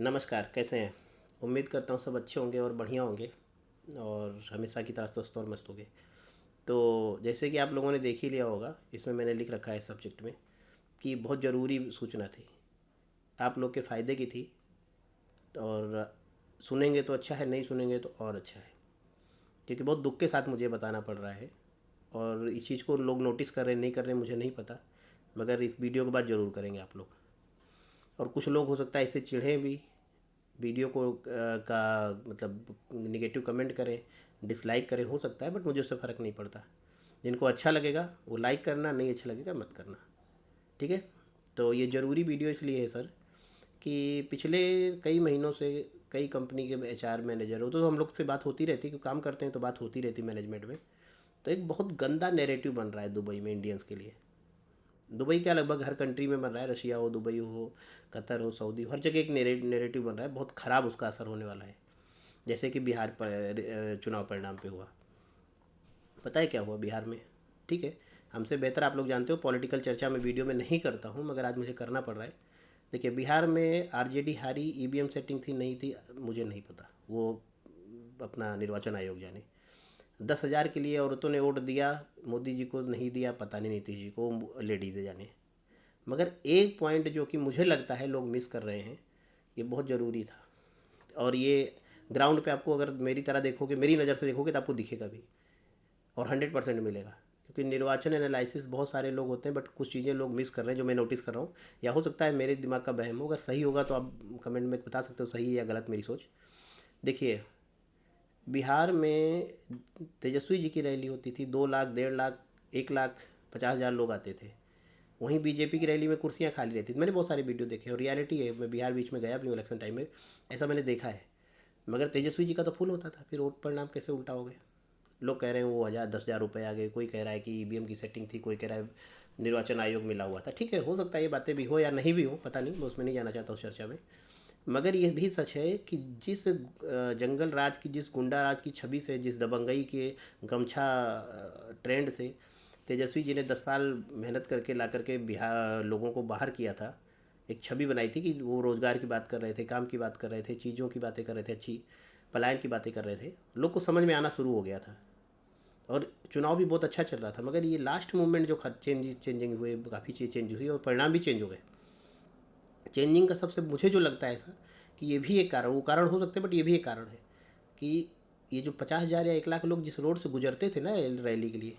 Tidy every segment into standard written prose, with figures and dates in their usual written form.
नमस्कार, कैसे हैं? उम्मीद करता हूँ सब अच्छे होंगे और बढ़िया होंगे और हमेशा की तरह स्वस्थ और मस्त होंगे। तो जैसे कि आप लोगों ने देख ही लिया होगा, इसमें मैंने लिख रखा है इस सब्जेक्ट में कि बहुत ज़रूरी सूचना थी, आप लोग के फ़ायदे की थी। और सुनेंगे तो अच्छा है, नहीं सुनेंगे तो और अच्छा है, क्योंकि बहुत दुख के साथ मुझे बताना पड़ रहा है। और इस चीज़ को लोग नोटिस कर रहे हैं नहीं कर रहे हैं मुझे नहीं पता, मगर इस वीडियो के बाद ज़रूर करेंगे आप लोग। और कुछ लोग हो सकता है इससे चिढ़ें भी, वीडियो को का मतलब निगेटिव कमेंट करें, डिसलाइक करें, हो सकता है, बट मुझे उससे फ़र्क नहीं पड़ता। जिनको अच्छा लगेगा वो लाइक करना, नहीं अच्छा लगेगा मत करना। ठीक है। तो ये ज़रूरी वीडियो इसलिए है सर कि पिछले कई महीनों से कई कंपनी के एचआर मैनेजर हो तो हम लोग से बात होती रहती है, क्योंकि काम करते हैं तो बात होती रहती मैनेजमेंट में। तो एक बहुत गंदा नैरेटिव बन रहा है दुबई में इंडियंस के लिए। दुबई क्या, लगभग हर कंट्री में बन रहा है, रशिया हो, दुबई हो, कतर हो, सऊदी हो, हर जगह एक नैरेटिव बन रहा है। बहुत ख़राब उसका असर होने वाला है। जैसे कि बिहार पर चुनाव परिणाम पे हुआ। पता है क्या हुआ बिहार में? ठीक है, हमसे बेहतर आप लोग जानते हो, पॉलिटिकल चर्चा में वीडियो में नहीं करता हूँ, मगर आज मुझे करना पड़ रहा है। देखिए, बिहार में आरजेडी हारी, ईवीएम सेटिंग थी नहीं थी मुझे नहीं पता, वो अपना निर्वाचन आयोग जाने। 10,000 के लिए औरतों ने वोट दिया, मोदी जी को नहीं दिया, पता नहीं नीतीश जी को, लेडीज़ें जाने। मगर एक पॉइंट जो कि मुझे लगता है लोग मिस कर रहे हैं, ये बहुत ज़रूरी था। और ये ग्राउंड पे आपको, अगर मेरी तरह देखोगे, मेरी नज़र से देखोगे, तो आपको दिखेगा भी और 100% मिलेगा। क्योंकि निर्वाचन एनालिसिस बहुत सारे लोग होते हैं, बट कुछ चीज़ें लोग मिस कर रहे हैं जो मैं नोटिस कर रहा हूँ। या हो सकता है मेरे दिमाग का वहम हो, अगर सही होगा तो आप कमेंट में बता सकते हो सही है या गलत मेरी सोच। देखिए, बिहार में तेजस्वी जी की रैली होती थी, 2 लाख, 1.5 लाख, 1,50,000 लोग आते थे। वहीं बीजेपी की रैली में कुर्सियाँ खाली रहती थी। मैंने बहुत सारे वीडियो देखे और रियलिटी है, मैं बिहार बीच में गया भी हूँ इलेक्शन टाइम में, ऐसा मैंने देखा है। मगर तेजस्वी जी का तो फुल होता था, फिर वोट परिणाम कैसे उल्टा हो गया? लोग कह रहे हैं वो 10,000 10,000 रुपये आ गए, कोई कह रहा है कि ईवीएम की सेटिंग थी, कोई कह रहा है निर्वाचन आयोग मिला हुआ था। ठीक है, हो सकता है ये बातें भी हो या नहीं भी हो, पता नहीं, मैं उसमें नहीं जाना चाहता हूँ चर्चा में। मगर ये भी सच है कि जिस जंगल राज की, जिस गुंडा राज की छवि से, जिस दबंगई के गमछा ट्रेंड से तेजस्वी जी ने 10 साल मेहनत करके ला करके बिहार लोगों को बाहर किया था, एक छवि बनाई थी कि वो रोज़गार की बात कर रहे थे, काम की बात कर रहे थे, चीज़ों की बातें कर रहे थे, अच्छी पलायन की बातें कर रहे थे, लोग को समझ में आना शुरू हो गया था। और चुनाव भी बहुत अच्छा चल रहा था। मगर ये लास्ट मूवमेंट जो चेंजिंग हुए, काफ़ी चीज़ चेंज हुई और परिणाम भी चेंज हो गए। चेंजिंग का सबसे मुझे जो लगता है ऐसा कि ये भी एक कारण, वो कारण हो सकते हैं, बट ये भी एक कारण है कि ये जो 50,000 या 1 लाख लोग जिस रोड से गुजरते थे ना रैली के लिए,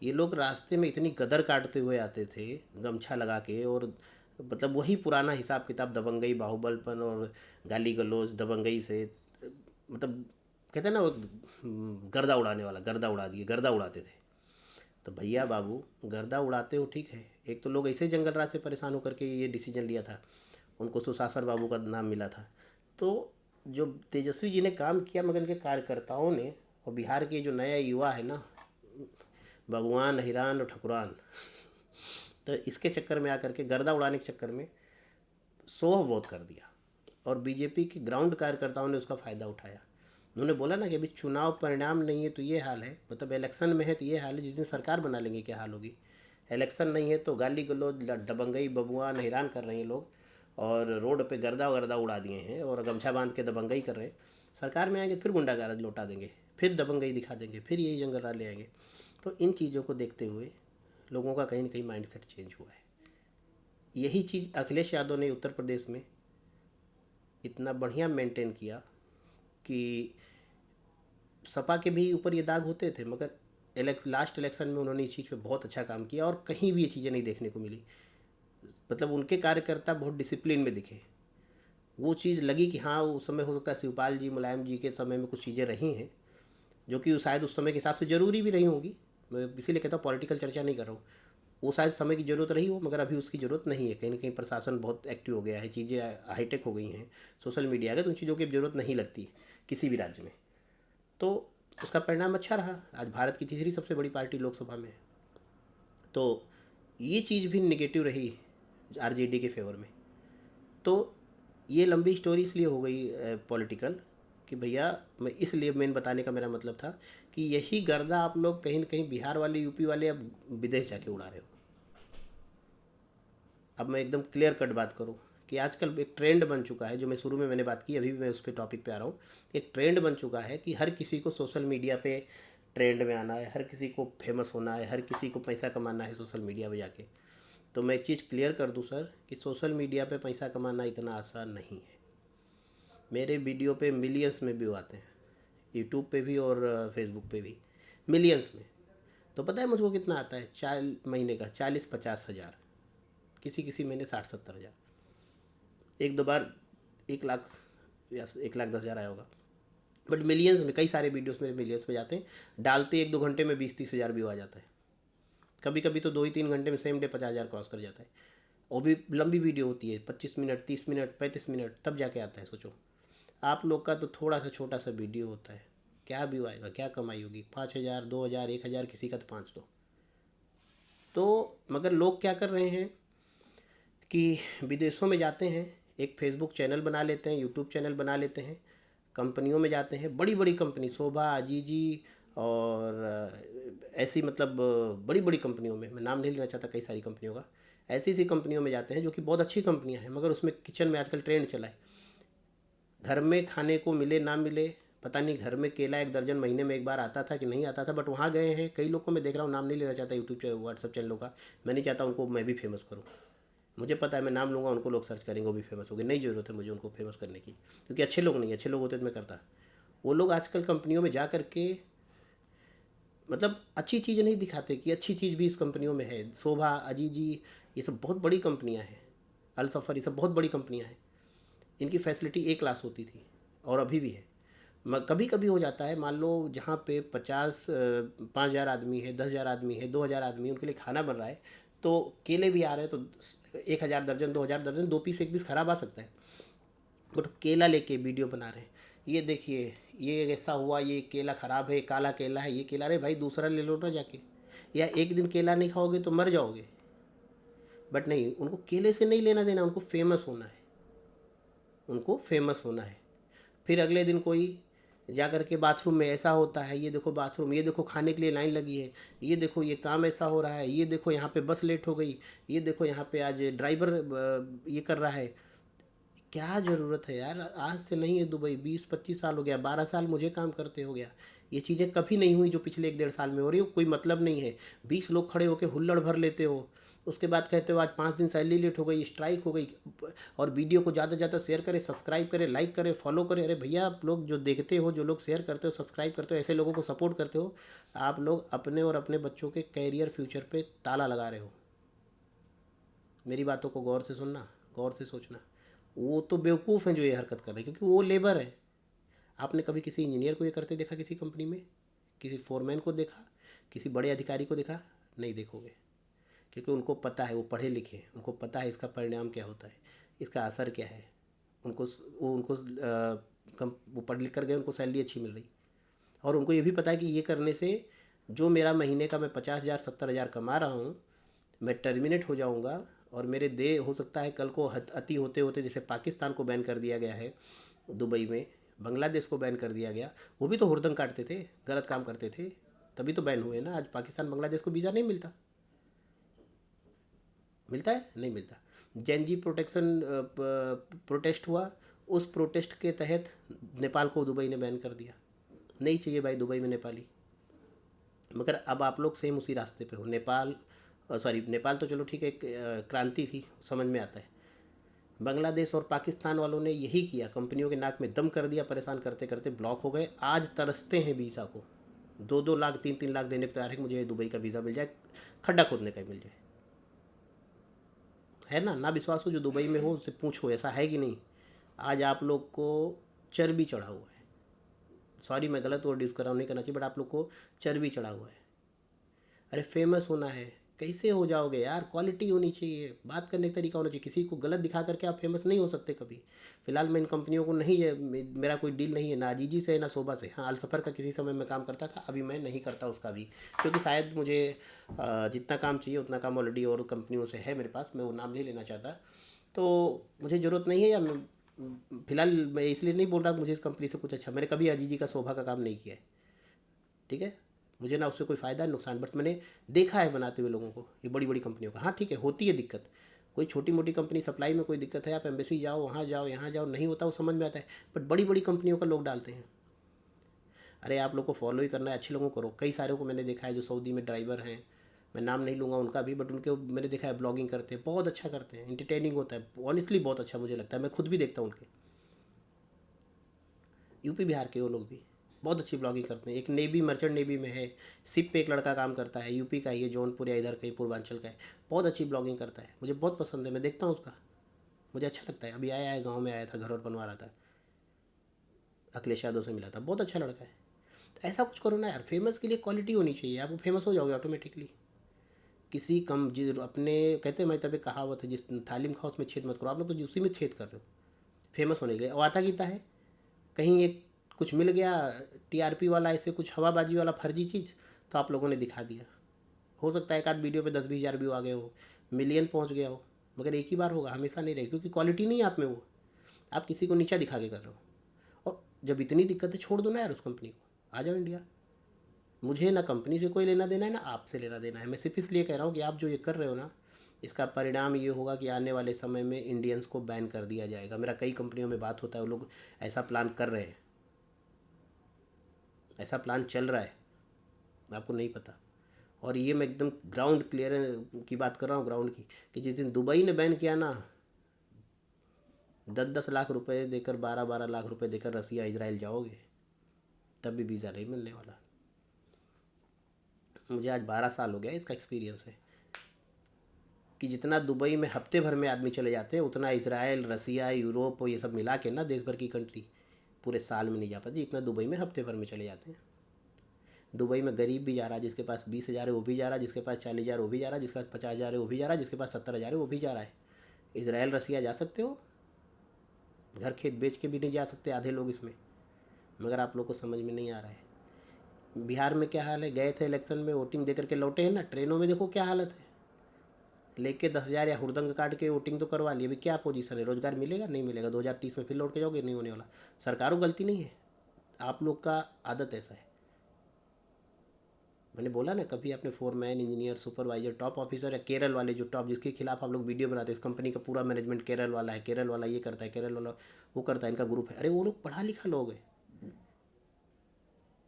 ये लोग रास्ते में इतनी गदर काटते हुए आते थे, गमछा लगा के। और मतलब वही पुराना हिसाब किताब, दबंगई, बाहुबलपन और गाली गलौज दबंगई से, मतलब कहते हैं ना वो, गर्दा उड़ाने वाला, गर्दा उड़ा दिए, गर्दा उड़ाते थे। तो भैया बाबू, गर्दा उड़ाते हो ठीक है, एक तो लोग ऐसे ही जंगल राज से परेशान होकर के ये डिसीजन लिया था, उनको सुशासन बाबू का नाम मिला था। तो जो तेजस्वी जी ने काम किया, मगर इनके कार्यकर्ताओं ने, और बिहार के जो नया युवा है ना, भगवान हिरान और ठकुरान, तो इसके चक्कर में आकर के, गर्दा उड़ाने के चक्कर में सोह बहुत कर दिया। और बीजेपी के ग्राउंड कार्यकर्ताओं ने उसका फ़ायदा उठाया। उन्होंने बोला ना कि अभी चुनाव परिणाम नहीं है तो ये हाल है, मतलब इलेक्शन में है तो ये हाल है, जिस दिन सरकार बना लेंगे क्या हाल होगी। इलेक्शन नहीं है तो गाली गलौज, दबंगई, बबुआ हैरान कर रहे हैं लोग, और रोड पे गर्दा गर्दा उड़ा दिए हैं और गमछा बांध के दबंगई कर रहे हैं। सरकार में आएंगे तो फिर गुंडागर्द लौटा देंगे, फिर दबंगई दिखा देंगे, फिर यही जंगल राज ले आएंगे। तो इन चीज़ों को देखते हुए लोगों का कहीं ना कहीं माइंडसेट चेंज हुआ है। यही चीज़ अखिलेश यादव ने उत्तर प्रदेश में इतना बढ़िया मेंटेन किया कि सपा के भी ऊपर ये दाग होते थे, मगर लास्ट इलेक्शन में उन्होंने इस चीज़ पे बहुत अच्छा काम किया और कहीं भी ये चीज़ें नहीं देखने को मिली। मतलब उनके कार्यकर्ता बहुत डिसिप्लिन में दिखे। वो चीज़ लगी कि हाँ, उस समय हो सकता है शिवपाल जी, मुलायम जी के समय में कुछ चीज़ें रही हैं जो कि शायद उस समय के हिसाब से ज़रूरी भी रही होंगी। मैं इसीलिए कहता हूँ पॉलिटिकल चर्चा नहीं कर रहा हूँ। वो शायद समय की ज़रूरत रही हो, मगर अभी उसकी ज़रूरत नहीं है। कहीं ना कहीं प्रशासन बहुत एक्टिव हो गया है, चीज़ें हाईटेक हो गई हैं, सोशल मीडिया आ गया, तो उन चीज़ों की ज़रूरत नहीं लगती किसी भी राज्य में। तो उसका परिणाम अच्छा रहा, आज भारत की तीसरी सबसे बड़ी पार्टी लोकसभा में है। तो ये चीज़ भी निगेटिव रही आरजेडी के फेवर में। तो ये लंबी स्टोरी इसलिए हो गई पॉलिटिकल, कि भैया मैं इसलिए, मेन बताने का मेरा मतलब था कि यही गर्दा आप लोग कहीं ना कहीं बिहार वाले, यूपी वाले अब विदेश जाके उड़ा रहे हो। अब मैं एकदम क्लियर कट बात करूँ कि आजकल एक ट्रेंड बन चुका है, जो मैं शुरू में मैंने बात की, अभी भी मैं उस पर टॉपिक पे आ रहा हूँ। एक ट्रेंड बन चुका है कि हर किसी को सोशल मीडिया पे ट्रेंड में आना है, हर किसी को फेमस होना है, हर किसी को पैसा कमाना है सोशल मीडिया पे जाके। तो मैं एक चीज़ क्लियर कर दूं सर कि सोशल मीडिया पे पैसा कमाना इतना आसान नहीं है। मेरे वीडियो पे मिलियंस में व्यू आते हैं, यूट्यूब पे भी और फेसबुक पे भी, मिलियंस में। तो पता है मुझको कितना आता है? 4 महीने का 40-50 हज़ार, किसी किसी महीने 60-70 हज़ार, एक दो बार 1 लाख या 1,10,000 आया होगा। बट मिलियंस में, कई सारे वीडियोस मेरे मिलियंस में जाते हैं। डालते 1-2 घंटे में 20-30 हज़ार व्यू आ जाता है। कभी कभी तो 2 ही 3 घंटे में सेम डे 50 हज़ार क्रॉस कर जाता है। वो भी लंबी वीडियो होती है, 25 मिनट, 30 मिनट, 35 मिनट, तब जाके आता है। सोचो आप लोग का तो थोड़ा सा छोटा सा वीडियो होता है, क्या व्यू आएगा, क्या कमाई होगी? 5 हज़ार, 2 हज़ार, 1 हज़ार, किसी का तो 500। तो मगर लोग क्या कर रहे हैं कि विदेशों में जाते हैं, एक फेसबुक चैनल बना लेते हैं, यूट्यूब चैनल बना लेते हैं, कंपनियों में जाते हैं, बड़ी बड़ी कंपनी, शोभा, अजीजी और ऐसी मतलब बड़ी बड़ी कंपनियों में, मैं नाम नहीं लेना चाहता कई सारी कंपनियों का, ऐसी ऐसी कंपनियों में जाते हैं जो कि बहुत अच्छी कंपनियां हैं, मगर उसमें किचन में आजकल ट्रेंड चला है, घर में खाने को मिले ना मिले पता नहीं, घर में केला 1 दर्जन महीने में एक बार आता था कि नहीं आता था, बट वहाँ गए हैं कई लोग को मैं देख रहा हूँ, नाम नहीं लेना चाहता यूट्यूब व्हाट्सअप चैनलों का, मैं नहीं चाहता उनको मैं भी फेमस करूँ। मुझे पता है मैं नाम लूँगा उनको लोग सर्च करेंगे, वो भी फेमस हो गए, नहीं ज़रूरत है मुझे उनको फेमस करने की, क्योंकि अच्छे लोग नहीं, अच्छे लोग होते तो मैं करता। वो लोग आजकल कंपनियों में जा कर के मतलब अच्छी चीज़ नहीं दिखाते कि अच्छी चीज़ भी इस कंपनियों में है। शोभा, अजीजी, ये सब बहुत बड़ी कंपनियां हैं, अल सफ़र, ये सब बहुत बड़ी कंपनियां हैं। इनकी फैसिलिटी ए क्लास होती थी और अभी भी है। कभी कभी हो जाता है, मान लो जहाँ पे 5,000 आदमी है, 10,000 आदमी है, 2,000 आदमी है, उनके लिए खाना बन रहा है, तो केले भी आ रहे हैं, तो 1,000 दर्जन, 2,000 दर्जन, 2 पीस 1 पीस खराब आ सकता है। वो तो केला लेके वीडियो बना रहे हैं, ये देखिए ये ऐसा हुआ, ये केला ख़राब है, काला केला है, ये केला, अरे भाई दूसरा ले लो ना जाके, या एक दिन केला नहीं खाओगे तो मर जाओगे। बट नहीं, उनको केले से नहीं लेना देना, उनको फेमस होना है, उनको फेमस होना है। फिर अगले दिन कोई जा कर के बाथरूम में ऐसा होता है, ये देखो बाथरूम, ये देखो खाने के लिए लाइन लगी है, ये देखो ये काम ऐसा हो रहा है, ये देखो यहाँ पे बस लेट हो गई, ये देखो यहाँ पे आज ड्राइवर ये कर रहा है। क्या ज़रूरत है यार? आज से नहीं है दुबई, 20-25 साल हो गया, 12 साल मुझे काम करते हो गया। ये चीज़ें कभी नहीं हुई जो पिछले 1-1.5 साल में हो रही हो, कोई मतलब नहीं है। 20 लोग खड़े होकर हुल्लड़ भर लेते हो, उसके बाद कहते हो आज 5 दिन सैलरी लेट हो गई, स्ट्राइक हो गई, और वीडियो को ज़्यादा से ज़्यादा शेयर करें, सब्सक्राइब करें, लाइक करें, फॉलो करें। अरे भैया, आप लोग जो देखते हो, जो लोग शेयर करते हो, सब्सक्राइब करते हो, ऐसे लोगों को सपोर्ट करते हो, आप लोग अपने और अपने बच्चों के कैरियर फ्यूचर पे ताला लगा रहे हो। मेरी बातों को गौर से सुनना, गौर से सोचना। वो तो बेवकूफ़ हैं जो ये हरकत कर रहे हैं, क्योंकि वो लेबर है। आपने कभी किसी इंजीनियर को ये करते देखा किसी कंपनी में? किसी फोरमैन को देखा? किसी बड़े अधिकारी को देखा? नहीं देखोगे, क्योंकि उनको पता है, वो पढ़े लिखे हैं, उनको पता है इसका परिणाम क्या होता है, इसका असर क्या है। उनको वो उनको वो पढ़ लिख कर गए, उनको सैलरी अच्छी मिल रही, और उनको ये भी पता है कि ये करने से जो मेरा महीने का मैं 50,000 70,000 कमा रहा हूँ, मैं टर्मिनेट हो जाऊँगा, और मेरे दे हो सकता है कल को अति होते होते, जैसे पाकिस्तान को बैन कर दिया गया है दुबई में, बांग्लादेश को बैन कर दिया गया, वो भी तो हुड़दंग काटते थे, गलत काम करते थे, तभी तो बैन हुए ना। आज पाकिस्तान बांग्लादेश को वीज़ा नहीं मिलता, मिलता है? नहीं मिलता। जैन जी प्रोटेस्ट हुआ, उस प्रोटेस्ट के तहत नेपाल को दुबई ने बैन कर दिया। नहीं चाहिए भाई दुबई में नेपाली। मगर अब आप लोग सेम उसी रास्ते पे हो। नेपाल, सॉरी नेपाल तो चलो ठीक है, एक क्रांति थी, समझ में आता है। बांग्लादेश और पाकिस्तान वालों ने यही किया, कंपनियों के नाक में दम कर दिया, परेशान करते करते ब्लॉक हो गए। आज तरसते हैं वीज़ा को, 2-2 लाख 3-3 लाख देने को तैयार है कि मुझे दुबई का वीज़ा मिल जाए, खड्डा खोदने का मिल जाए। है ना? ना विश्वास हो जो दुबई में हो उससे पूछो, ऐसा है कि नहीं। आज आप लोग को चर्बी चढ़ा हुआ है, सॉरी मैं गलत वर्ड यूज़ कर रहा हूँ, नहीं करना चाहिए, बट आप लोग को चर्बी चढ़ा हुआ है। अरे फेमस होना है, कैसे हो जाओगे यार? क्वालिटी होनी चाहिए, बात करने का तरीका होना चाहिए। किसी को गलत दिखा करके आप फेमस नहीं हो सकते कभी। फिलहाल मैं इन कंपनियों को नहीं है, मेरा कोई डील नहीं है, ना अजीजी से ना शोभा से। हाँ, अलसफ़र का किसी समय मैं काम करता था, अभी मैं नहीं करता उसका भी, क्योंकि शायद मुझे जितना काम चाहिए उतना काम ऑलरेडी और कंपनियों से है मेरे पास, मैं वो नाम नहीं लेना चाहता। तो मुझे ज़रूरत नहीं है, या फिलहाल मैं इसलिए नहीं बोल रहा कि मुझे इस कंपनी से कुछ अच्छा, मैंने कभी अजीजी का शोभा का काम नहीं किया है, ठीक है? मुझे ना उससे कोई फ़ायदा नुकसान, बट मैंने देखा है बनाते हुए लोगों को, ये बड़ी बड़ी कंपनियों का। हाँ ठीक है, होती है दिक्कत, कोई छोटी मोटी कंपनी सप्लाई में कोई दिक्कत है, आप एम्बेसी जाओ, वहाँ जाओ, यहाँ जाओ, नहीं होता, वो समझ में आता है। बट बड़ी बड़ी कंपनियों का लोग डालते हैं। अरे आप लोग को फॉलो ही करना है, अच्छे लोगों को करो। कई सारे को मैंने देखा है जो सऊदी में ड्राइवर हैं, मैं नाम नहीं लूँगा उनका भी, बट उनके मैंने देखा है ब्लॉगिंग करते हैं, बहुत अच्छा करते हैं, इंटरटेनिंग होता है, ऑनेस्टली बहुत अच्छा मुझे लगता है, मैं खुद भी देखता हूँ उनके। यूपी बिहार के वो लोग भी बहुत अच्छी ब्लॉगिंग करते हैं। एक नेवी, मर्चेंट नेवी में है, शिप पे एक लड़का काम करता है, यूपी का ही है, जौनपुर या इधर कहीं पूर्वांचल का है, बहुत अच्छी ब्लॉगिंग करता है, मुझे बहुत पसंद है, मैं देखता हूँ उसका, मुझे अच्छा लगता है। अभी आया है, गाँव में आया था, घर और बनवा रहा था, अखिलेश यादव से मिला था, बहुत अच्छा लड़का है। तो ऐसा कुछ करो ना यार, फेमस के लिए क्वालिटी होनी चाहिए, आप फेमस हो जाओगे ऑटोमेटिकली। किसी कम अपने कहते हैं, मैं तभी कहावत है, जिस थाली में खाओ उसमें छेद मत करो, आप लोग तो उसी में छेद कर रहे हो फेमस होने के लिए। और आता गीता है, कहीं एक कुछ मिल गया टीआरपी वाला, ऐसे कुछ हवाबाजी वाला फर्जी चीज़, तो आप लोगों ने दिखा दिया। हो सकता है एक आध वीडियो पे 10-20 हज़ार व्यू आ गए हो, मिलियन पहुंच गया हो, मगर एक ही बार होगा, हमेशा नहीं रहेगा, क्योंकि क्वालिटी नहीं है आप में वो, आप किसी को नीचा दिखा के कर रहे हो। और जब इतनी दिक्कत है, छोड़ दो ना यार उस कंपनी को, आ जाओ इंडिया। मुझे ना कंपनी से कोई लेना देना है, ना आपसे लेना देना है, मैं सिर्फ इसलिए कह रहा हूँ कि आप जो ये कर रहे हो ना, इसका परिणाम ये होगा कि आने वाले समय में इंडियंस को बैन कर दिया जाएगा। मेरा कई कंपनियों में बात होता है, वो लोग ऐसा प्लान कर रहे हैं, ऐसा प्लान चल रहा है, आपको नहीं पता। और ये मैं एकदम ग्राउंड क्लियर की बात कर रहा हूँ, ग्राउंड की, कि जिस दिन दुबई ने बैन किया ना, 10-10 लाख रुपए देकर, 12-12 लाख रुपए देकर रसिया इजराइल जाओगे, तब भी वीज़ा नहीं मिलने वाला। मुझे आज 12 साल हो गया, इसका एक्सपीरियंस है कि जितना दुबई में हफ्ते भर में आदमी चले जाते हैं, उतना इसराइल, रसिया, यूरोप और ये सब मिला के ना, देश भर की कंट्री पूरे साल में नहीं जा पाती, इतना दुबई में हफ्ते भर में चले जाते हैं। दुबई में गरीब भी जा रहा है, जिसके पास 20 हज़ार है वो भी जा रहा है, जिसके पास 40 हज़ार वो भी जा रहा है, जिसके पास 50 हज़ार है वो भी जा रहा है, जिसके पास 70 हज़ार है वो भी जा रहा है। इसराइल, रसिया जा सकते हो, घर खेत बेच के भी नहीं जा सकते आधे लोग इसमें, मगर आप लोग को समझ में नहीं आ रहा है। बिहार में क्या हाल है, गए थे इलेक्शन में, वोटिंग दे करके लौटे हैं ना, ट्रेनों में देखो क्या हालत है, लेके 10 हज़ार या हुड़दंग काट के वोटिंग तो करवा ली, अभी क्या पोजीशन है, रोजगार मिलेगा नहीं मिलेगा, 2030 में फिर लौट के जाओगे, नहीं होने वाला। सरकारों गलती नहीं है, आप लोग का आदत ऐसा है। मैंने बोला ना, कभी आपने foreman, engineer, supervisor, top officer या केरल वाले जो टॉप, जिसके खिलाफ आप लोग वीडियो बनाते हैं, इस कंपनी का पूरा मैनेजमेंट केरल वाला है, केरल वाला ये करता है, केरल वाला वो करता है, इनका ग्रुप है, अरे वो लोग पढ़ा लिखा लोग है,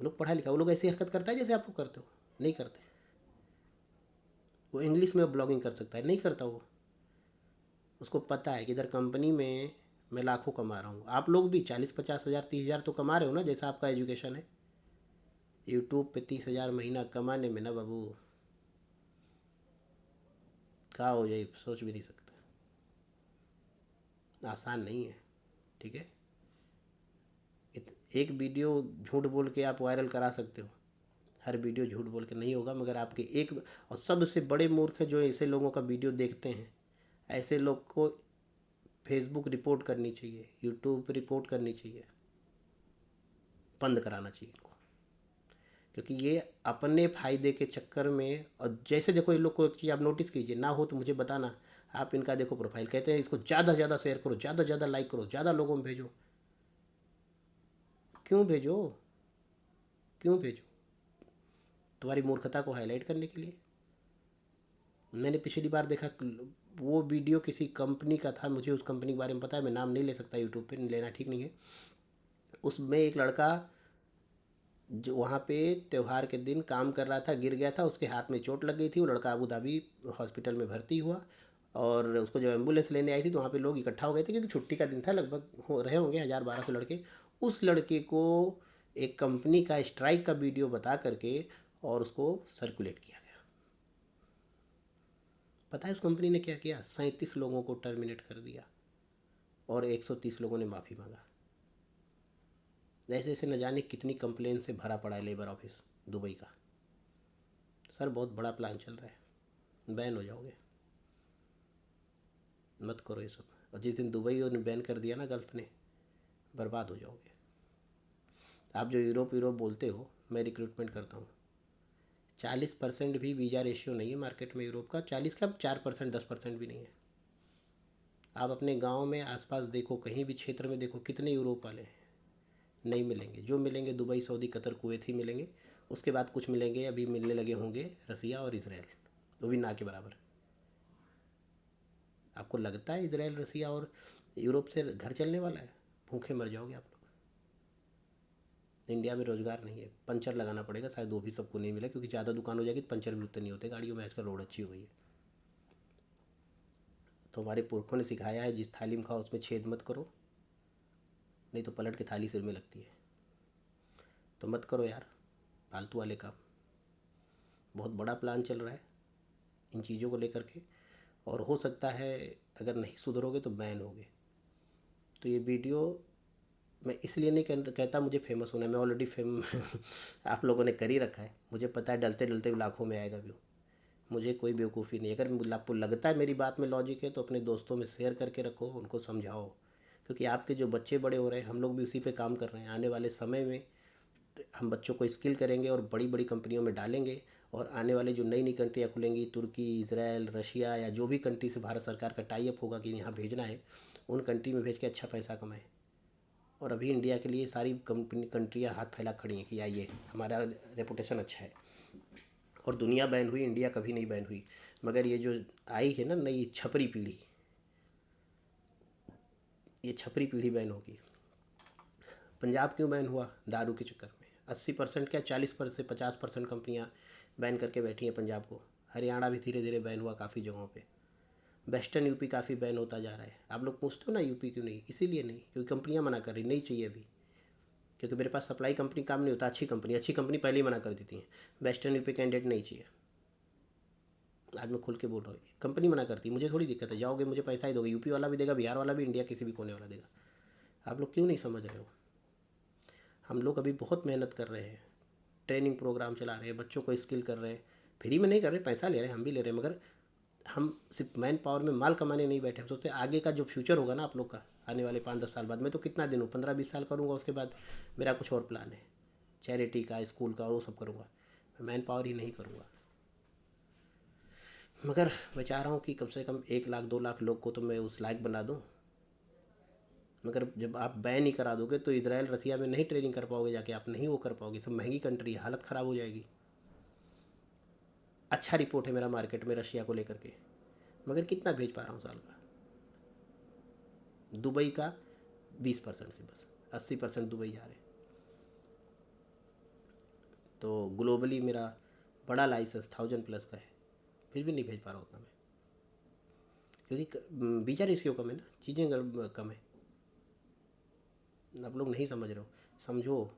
वो लोग पढ़ा लिखा, वो लोग ऐसी हरकत करता है जैसे आप लोग करते हो, नहीं करते। वो इंग्लिश में ब्लॉगिंग कर सकता है, नहीं करता वो, उसको पता है कि इधर कंपनी में मैं लाखों कमा रहा हूँ, आप लोग भी 40-50 हज़ार 30 हज़ार तो कमा रहे हो ना, जैसा आपका एजुकेशन है। यूट्यूब पे 30 हज़ार महीना कमाने में ना बाबू, कहाँ हो जाए सोच भी नहीं सकते, आसान नहीं है, ठीक है। एक वीडियो झूठ बोल के आप वायरल करा सकते हो, हर वीडियो झूठ बोल के नहीं होगा, मगर आपके एक, और सबसे बड़े मूर्ख जो ऐसे लोगों का वीडियो देखते हैं, ऐसे लोग को फेसबुक रिपोर्ट करनी चाहिए, यूट्यूब रिपोर्ट करनी चाहिए, बंद कराना चाहिए इनको, क्योंकि ये अपने फ़ायदे के चक्कर में। और जैसे देखो, इन लोग को एक चीज़ आप नोटिस कीजिए, ना हो तो मुझे बताना, आप इनका देखो प्रोफाइल, कहते हैं इसको ज़्यादा से ज़्यादा शेयर करो, ज़्यादा से ज़्यादा लाइक करो, ज़्यादा लोगों में भेजो। क्यों भेजो, क्यों भेजो? तुम्हारी मूर्खता को हाईलाइट करने के लिए। मैंने पिछली बार देखा, वो वीडियो किसी कंपनी का था, मुझे उस कंपनी के बारे में पता है, मैं नाम नहीं ले सकता यूट्यूब पे, लेना ठीक नहीं है। उसमें एक लड़का जो वहाँ पे त्यौहार के दिन काम कर रहा था, गिर गया था, उसके हाथ में चोट लग गई थी, वो लड़का अबू धाबी हॉस्पिटल में भर्ती हुआ, और उसको जब एम्बुलेंस लेने आई थी तो वहाँ पे लोग इकट्ठा हो गए थे, क्योंकि छुट्टी का दिन था, लगभग हो रहे होंगे 1000-1200 लड़के। उस लड़के को एक कंपनी का स्ट्राइक का वीडियो बता करके और उसको सर्कुलेट किया गया। पता है उस कंपनी ने क्या किया? 37 लोगों को टर्मिनेट कर दिया और 130 लोगों ने माफ़ी मांगा। ऐसे ऐसे न जाने कितनी कंप्लेन से भरा पड़ा है लेबर ऑफिस दुबई का। सर बहुत बड़ा प्लान चल रहा है, बैन हो जाओगे, मत करो ये सब। और जिस दिन दुबई ने बैन कर दिया ना गल्फ़ ने, बर्बाद हो जाओगे। आप जो यूरोप यूरोप बोलते हो, मैं रिक्रूटमेंट करता हूँ, 40% भी वीज़ा रेशियो नहीं है मार्केट में यूरोप का, 40 का 4%, 10% भी नहीं है। आप अपने गांव में आसपास देखो, कहीं भी क्षेत्र में देखो, कितने यूरोप वाले हैं, नहीं मिलेंगे। जो मिलेंगे दुबई, सऊदी, कतर, कुवैत ही मिलेंगे। उसके बाद कुछ मिलेंगे, अभी मिलने लगे होंगे रसिया और इसराइल, वो भी ना के बराबर। आपको लगता है इजराइल रसिया और यूरोप से घर चलने वाला है? भूखे मर जाओगे आप लोग। इंडिया में रोज़गार नहीं है, पंचर लगाना पड़ेगा, शायद वो भी सबको नहीं मिला, क्योंकि ज़्यादा दुकान हो जाएगी तो पंचर भी उतने नहीं होते गाड़ियों में, आजकल रोड अच्छी हो गई है। तो हमारे पुरखों ने सिखाया है, जिस थाली में खाओ उसमें छेद मत करो, नहीं तो पलट के थाली सिर में लगती है। तो मत करो यार फालतू वाले काम। बहुत बड़ा प्लान चल रहा है इन चीज़ों को लेकर के, और हो सकता है अगर नहीं सुधरोगे तो बैन होगे। तो ये वीडियो मैं इसलिए नहीं कहता मुझे फेमस होना है, मैं ऑलरेडी फेम आप लोगों ने कर ही रखा है, मुझे पता है डलते डलते लाखों में आएगा व्यू। मुझे कोई बेवकूफ़ी नहीं। अगर आपको लगता है मेरी बात में लॉजिक है तो अपने दोस्तों में शेयर करके रखो, उनको समझाओ, क्योंकि आपके जो बच्चे बड़े हो रहे हैं, हम लोग भी उसी पे काम कर रहे हैं। आने वाले समय में हम बच्चों को स्किल करेंगे और बड़ी बड़ी कंपनियों में डालेंगे, और आने वाले जो नई नई कंट्रियाँ खुलेंगी, तुर्की, इजराइल, रशिया, या जो भी कंट्री से भारत सरकार का टाई अप होगा कि यहाँ भेजना है, उन कंट्री में भेज के अच्छा पैसा कमाएं। और अभी इंडिया के लिए सारी कंट्रियाँ हाथ फैला खड़ी हैं कि आइए, हमारा रेपुटेशन अच्छा है। और दुनिया बैन हुई, इंडिया कभी नहीं बैन हुई। मगर ये जो आई है ना नई छपरी पीढ़ी, ये छपरी पीढ़ी बैन होगी। पंजाब क्यों बैन हुआ? दारू के चक्कर में 80% क्या 40% से 50% कंपनियां बैन करके बैठी हैं पंजाब को। हरियाणा भी धीरे धीरे बैन हुआ काफ़ी जगहों पे। वेस्टर्न यूपी काफ़ी बैन होता जा रहा है। आप लोग पूछते हो ना यूपी क्यों नहीं, इसीलिए नहीं क्योंकि कंपनियां मना कर रही, नहीं चाहिए अभी। क्योंकि मेरे पास सप्लाई कंपनी काम नहीं होता, अच्छी कंपनी पहले ही मना कर देती हैं, वेस्टर्न यूपी कैंडिडेट नहीं चाहिए। आज मैं खुल के बोल रहा हूँ, कंपनी मना करती है, मुझे थोड़ी दिक्कत है, जाओगे मुझे पैसा ही दोगे, यूपी वाला भी देगा, बिहार वाला भी, इंडिया किसी भी कोने वाला देगा। आप लोग क्यों नहीं समझ रहे हो? हम लोग अभी बहुत मेहनत कर रहे हैं, ट्रेनिंग प्रोग्राम चला रहे हैं, बच्चों को स्किल कर रहे हैं, फ्री में नहीं कर रहे, पैसा ले रहे हैं, हम भी ले रहे हैं, मगर हम सिर्फ मैन पावर में माल कमाने नहीं बैठे। हम सोचते हैं आगे का जो फ्यूचर होगा ना आप लोग का, आने वाले 5-10 साल बाद, मैं तो कितना दिन हूँ, 15-20 साल करूँगा, उसके बाद मेरा कुछ और प्लान है, चैरिटी का, स्कूल का, वो सब करूँगा। मैं मैन पावर ही नहीं करूँगा। मगर मैं चाह रहा हूँ कि कम से कम 1 लाख 2 लाख लोग को तो मैं उस लायक बना दूँ। मगर जब आप बैन ही करा दोगे तो इसराइल रसिया में नहीं ट्रेनिंग कर पाओगे जाके, आप नहीं वो कर पाओगे, सब महंगी कंट्री है, हालत ख़राब हो जाएगी। अच्छा रिपोर्ट है मेरा मार्केट में रशिया को लेकर के, मगर कितना भेज पा रहा हूँ साल का? दुबई का 20% से बस 80% दुबई जा रहे हैं। तो ग्लोबली मेरा बड़ा लाइसेंस 1000+ का है, फिर भी नहीं भेज पा रहा उतना मैं, क्योंकि वीज़ा रेशियो कम है ना, चीज़ें कम है। आप लोग नहीं समझ रहे हो, समझो।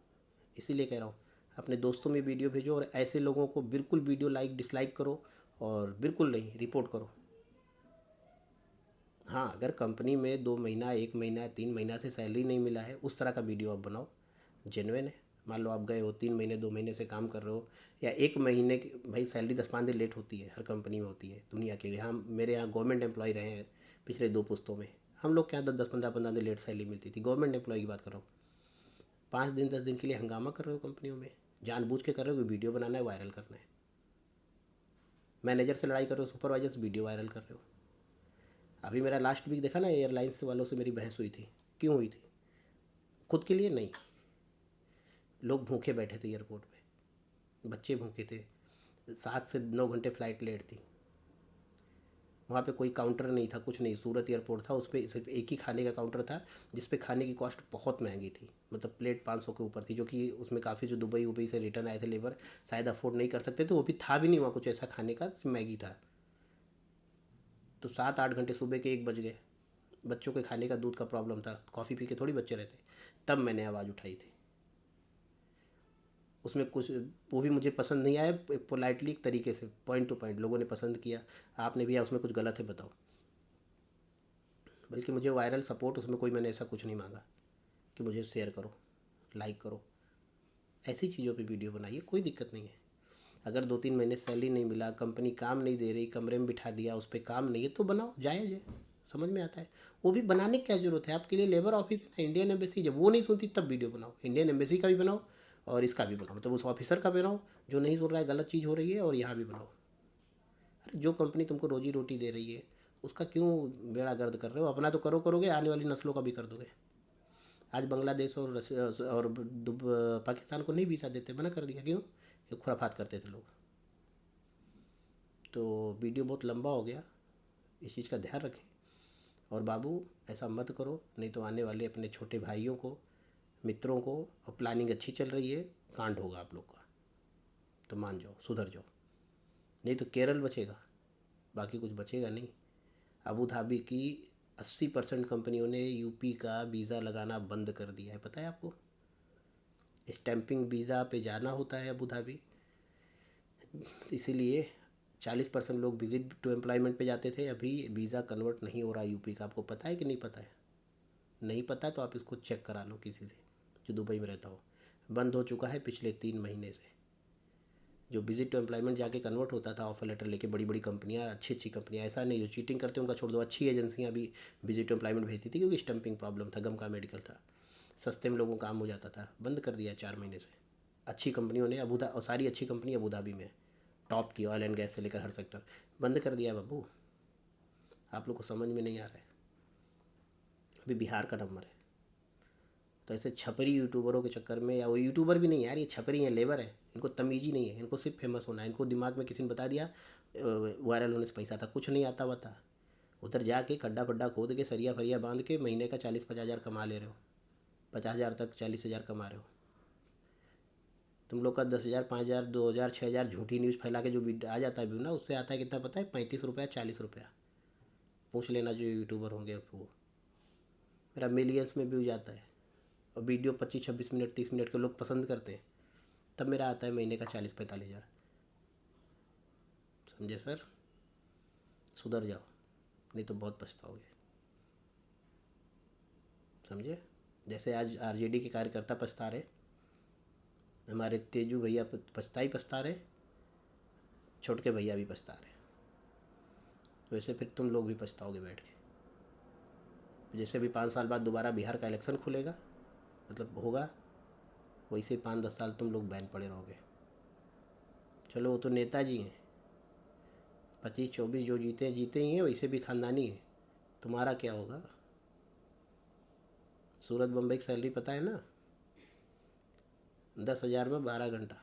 इसीलिए कह रहा हूँ अपने दोस्तों में वीडियो भेजो, और ऐसे लोगों को बिल्कुल वीडियो लाइक डिसलाइक करो, और बिल्कुल नहीं रिपोर्ट करो। हाँ, अगर कंपनी में 2 महीना, 1 महीना, 3 महीना से सैलरी नहीं मिला है, उस तरह का वीडियो आप बनाओ, जेन्युइन है। मान लो आप गए हो 3 महीने 2 महीने से काम कर रहे हो, या 1 महीने की, भाई सैलरी 10-5 दिन लेट होती है, हर कंपनी में होती है दुनिया के। यहाँ मेरे यहाँ गवर्नमेंट एम्प्लॉय रहे हैं पिछले 2 पुस्तों में, हम लोग के यहाँ 10-10 15-15 दिन लेट सैलरी मिलती थी, गवर्नमेंट एम्प्लॉय की बात कर रहा हूँ। 5 दिन 10 दिन के लिए हंगामा कर रहे हो कंपनियों में, जानबूझ के कर रहे हो, वीडियो बनाना है, वायरल करना है। मैनेजर से लड़ाई कर रहे हो, सुपरवाइजर से वीडियो वायरल कर रहे हो। अभी मेरा लास्ट वीक देखा ना, एयरलाइंस वालों से मेरी बहस हुई थी। क्यों हुई थी? खुद के लिए नहीं, लोग भूखे बैठे थे एयरपोर्ट पे, बच्चे भूखे थे, 7 से 9 घंटे फ़्लाइट लेट थी। वहाँ पे कोई काउंटर नहीं था, कुछ नहीं, सूरत एयरपोर्ट था, उस पर सिर्फ एक ही खाने का काउंटर था, जिस पे खाने की कॉस्ट बहुत महंगी थी, मतलब प्लेट 500 के ऊपर थी, जो कि उसमें काफ़ी जो दुबई उबई से रिटर्न आए थे लेबर शायद अफोर्ड नहीं कर सकते थे, वो भी था भी नहीं वहाँ कुछ ऐसा खाने का, मैगी था। तो 7-8 घंटे सुबह के 1 बज गए, बच्चों के खाने का, दूध का प्रॉब्लम था, कॉफ़ी पी के थोड़ी बच्चे रहते। तब मैंने आवाज़ उठाई थी। उसमें कुछ वो भी मुझे पसंद नहीं आया, पोलाइटली एक तरीके से, पॉइंट टू पॉइंट लोगों ने पसंद किया, आपने भी, या उसमें कुछ गलत है बताओ। बल्कि मुझे वायरल सपोर्ट, उसमें कोई मैंने ऐसा कुछ नहीं मांगा कि मुझे शेयर करो, लाइक करो। ऐसी चीज़ों पे वीडियो बनाइए, कोई दिक्कत नहीं है। अगर 2-3 महीने सैलरी नहीं मिला, कंपनी काम नहीं दे रही, कमरे में बिठा दिया, उस पर काम नहीं है, तो बनाओ, जायज़ है, समझ में आता है। वो भी बनाने की क्या ज़रूरत है, आपके लिए लेबर ऑफिस है ना, इंडियन एम्बेसी, जब वो नहीं सुनती तब वीडियो बनाओ। इंडियन एम्बेसी का भी बनाओ और इसका भी बनाओ, मतलब उस ऑफिसर का बनाओ जो नहीं सुन रहा है, गलत चीज़ हो रही है, और यहाँ भी बनाओ। अरे जो कंपनी तुमको रोजी रोटी दे रही है, उसका क्यों बेड़ा गर्द कर रहे हो? अपना तो करोगे, आने वाली नस्लों का भी कर दोगे। आज बांग्लादेश और और पाकिस्तान को नहीं वीज़ा देते, मना कर दिया, क्यों? ये खुराफात करते थे लोग। तो वीडियो बहुत लंबा हो गया, इस चीज़ का ध्यान रखें। और बाबू ऐसा मत करो, नहीं तो आने वाले अपने छोटे भाइयों को, मित्रों को, और प्लानिंग अच्छी चल रही है, कांड होगा आप लोग का। तो मान जाओ, सुधर जाओ, नहीं तो केरल बचेगा, बाकी कुछ बचेगा नहीं। अबू धाबी की 80% कंपनियों ने यूपी का वीज़ा लगाना बंद कर दिया है, पता है आपको? स्टैंपिंग वीज़ा पे जाना होता है अबू धाबी, इसीलिए 40% लोग विजिट टू एम्प्लॉयमेंट पे जाते थे। अभी वीज़ा कन्वर्ट नहीं हो रहा यूपी का, आपको पता है कि नहीं पता है? नहीं पता तो आप इसको चेक करा लो किसी से जो दुबई में रहता हो। बंद हो चुका है पिछले 3 महीने से। जो विजिट टू एम्प्लॉयमेंट जाके कन्वर्ट होता था ऑफर लेटर लेके, बड़ी बड़ी कंपनियां, अच्छी अच्छी कंपनियां, ऐसा नहीं जो चीटिंग करते उनका छोड़ दो, अच्छी एजेंसियां भी विजिट टू एम्प्लॉयमेंट भेजती थी, क्योंकि स्टम्पिंग प्रॉब्लम था, गम का मेडिकल था, सस्ते में लोगों का काम हो जाता था। बंद कर दिया 4 महीने से। अच्छी कंपनियों ने और सारी अच्छी कंपनी अबू धाबी में, टॉप की, ऑयल एंड गैस से लेकर हर सेक्टर बंद कर दिया बाबू। आप लोग को समझ में नहीं आ रहा है। अभी बिहार का नंबर है। तो ऐसे छपरी यूट्यूबरों के चक्कर में, या वो यूट्यूबर भी नहीं यार, ये छपरी हैं, लेबर है, इनको तमीज़ ही नहीं है, इनको सिर्फ फेमस होना है। इनको दिमाग में किसी ने बता दिया वायरल होने से पैसा था, कुछ नहीं आता बता। उधर जाके खड्डा पड्डा खोद के सरिया फरिया बांध के महीने का 40-50 हज़ार कमा ले रहे हो, 50 हज़ार तक 40 हज़ार कमा रहे हो। तुम लोग का 10 हज़ार, 5 हज़ार, 2 हज़ार, 6 हज़ार झूठी न्यूज़ फैला के जो आ जाता है व्यू ना, उससे आता है कितना पता है? 35 रुपया, 40 रुपया। पूछ लेना जो यूट्यूबर होंगे वो। मेरा मिलियंस में व्यू जाता है, और वीडियो 25-26 मिनट, 30 मिनट के लोग पसंद करते हैं, तब मेरा आता है महीने का 40-45 हज़ार। समझे सर? सुधर जाओ, नहीं तो बहुत पछताओगे। समझे? जैसे आज आरजेडी के कार्यकर्ता पछता रहे, हमारे तेजू भैया पछता रहे, छोटके भैया भी पछता रहे, वैसे फिर तुम लोग भी पछताओगे बैठ के। जैसे भी 5 साल बाद दोबारा बिहार का इलेक्शन खुलेगा, मतलब होगा, वैसे 5-10 साल तुम लोग बैन पड़े रहोगे। चलो वो तो नेताजी हैं, 25-24 जो जीते हैं जीते ही हैं, वैसे भी ख़ानदानी है। तुम्हारा क्या होगा? सूरत बम्बई की सैलरी पता है ना? 10 हज़ार में 12 घंटा,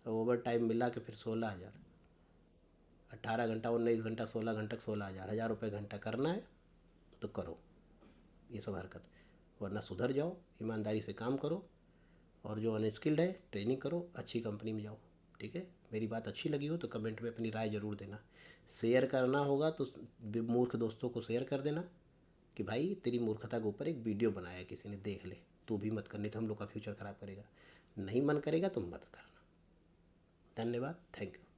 और ओवर टाइम मिला के फिर 16 हज़ार। 18 घंटा, 19 घंटा, 16 घंटा, 16 हज़ार, 1,000 रुपये घंटा करना है तो करो ये सब हरकत, वरना सुधर जाओ, ईमानदारी से काम करो, और जो अनस्किल्ड है ट्रेनिंग करो, अच्छी कंपनी में जाओ। ठीक है? मेरी बात अच्छी लगी हो तो कमेंट में अपनी राय ज़रूर देना। शेयर करना होगा तो मूर्ख दोस्तों को शेयर कर देना कि भाई तेरी मूर्खता के ऊपर एक वीडियो बनाया है किसी ने, देख ले, तू भी मत करनी तो हम लोग का फ्यूचर ख़राब करेगा। नहीं मन करेगा तो मत करना। धन्यवाद, थैंक यू।